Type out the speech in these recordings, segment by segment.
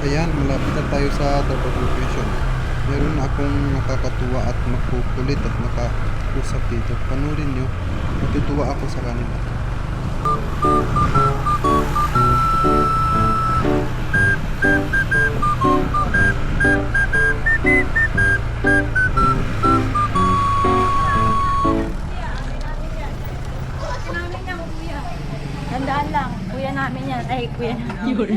Ayan, malapit na tayo sa Davao Location. Meron akong nakakatuwa at makukulit at makausap dito. Panurin nyo, matutuwa ako sa kanila. Tandaan lang, kuya namin yan. Ay, kuya namin yun.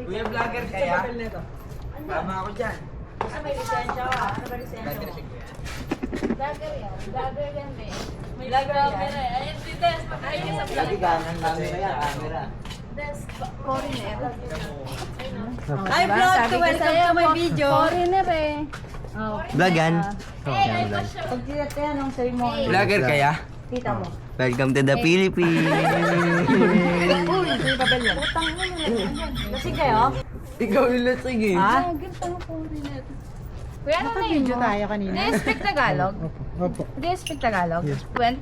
Kuya vlogger kaya? Tama ako dyan. Basta may lisensya ka. Ano ba lisensya mo? Vlogger yan. Vlogger yan eh. May vlogger eh. Ayun si Des, pagkain ka sa vlog. Lagi ka ng camera yan, camera. Des, foreigner. Ay, vlog to, welcome to my video. Foreigner eh. Oh. Vlog yan? Pag silat ka yan, ang sabi mo, Vlogger kaya? tita mo. Welcome to the Philippines! Uy, may papel yan. Utang mo na. Lasing kayo? Ikaw yung lasing eh. Ha? Vlogger tang foreigner. Kuya, ano na yun Video mo? tayo kanina. Do you speak Tagalog? Opo, Do you speak Tagalog? Yes. When?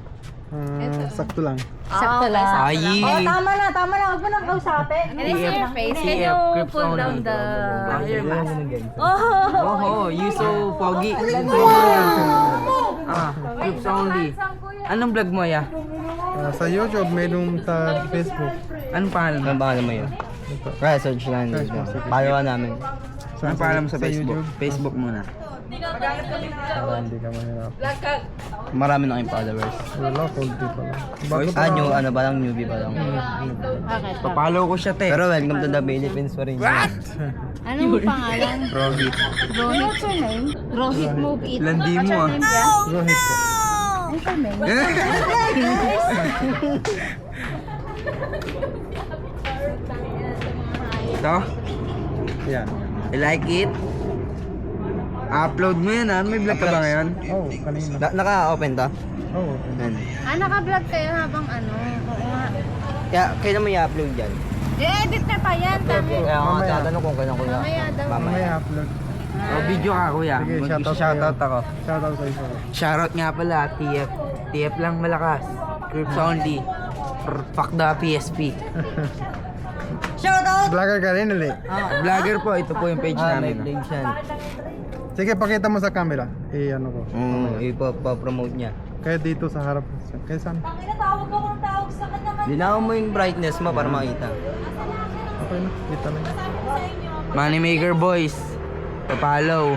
sakto lang. Sakto lang. Ay, Oh, tama na. Huwag mo nang kausapin. Can I see your face? Can you pull down the your mask? Oh, you so foggy. Groups only. Anong vlog mo ya? Sa YouTube, mayroong sa Facebook. Anong pangalan mo? Anong pangalan mo yun? Kaya search lang. Palawan namin. Anong pangalan mo sa Sa Facebook? YouTube. Facebook muna. Para hindi ka mahirap. Marami na kayong followers. Wala, konti pa lang. Bago pa. New, ano ba lang, newbie pa lang. Bakit? Papalo ko siya te. Pero welcome to the Philippines pa rin. What? Anong pangalan? Rohit. Rohit. What's your name? Rohit Mugit. Landi mo ah. Rohit po. Ay, kami. Ito? Yan. You like it? Upload mo yan ha? May vlog ka ba ngayon? Oh, kanina. Naka-open to? Oh, Yan. Naka-vlog kayo habang ano? Oo nga. Kaya, kailan mo i-upload yan? I-edit na pa yan. Tami. Kaya ako Mamaya. tatanong kung kailan ko na. Mamaya daw. mamaya upload. Oh, video ka kuya. Sige, shoutout Mag-shoutout sa'yo. ako. Shoutout sa isa. Shoutout nga pala, TF. TF lang malakas. Groups only. Fuck the PSP. Shout out! Vlogger ka rin ulit. Vlogger po, ito po yung page May namin. page yan. Sige, pakita mo sa camera. Ano ko. Ipa-promote niya. Kaya dito sa harap. Kaya saan? Tawag ako ng tawag sa kanya. Linawin mo yung brightness mo para makita. Okay na, kita na. Moneymaker Boys. Papalo.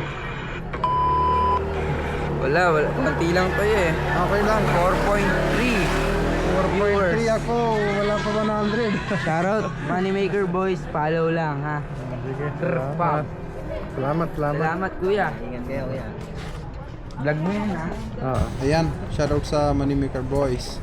Wala. Konti lang to eh. Okay lang. 4.3 viewers. 4.3 ako. Wala pa 100. Shoutout, Moneymaker Boys. Follow lang ha. Sige. Salamat. Salamat. Salamat kuya. Ingat kayo kuya. Vlog mo yan ha. Ayan, shoutout sa Moneymaker Boys.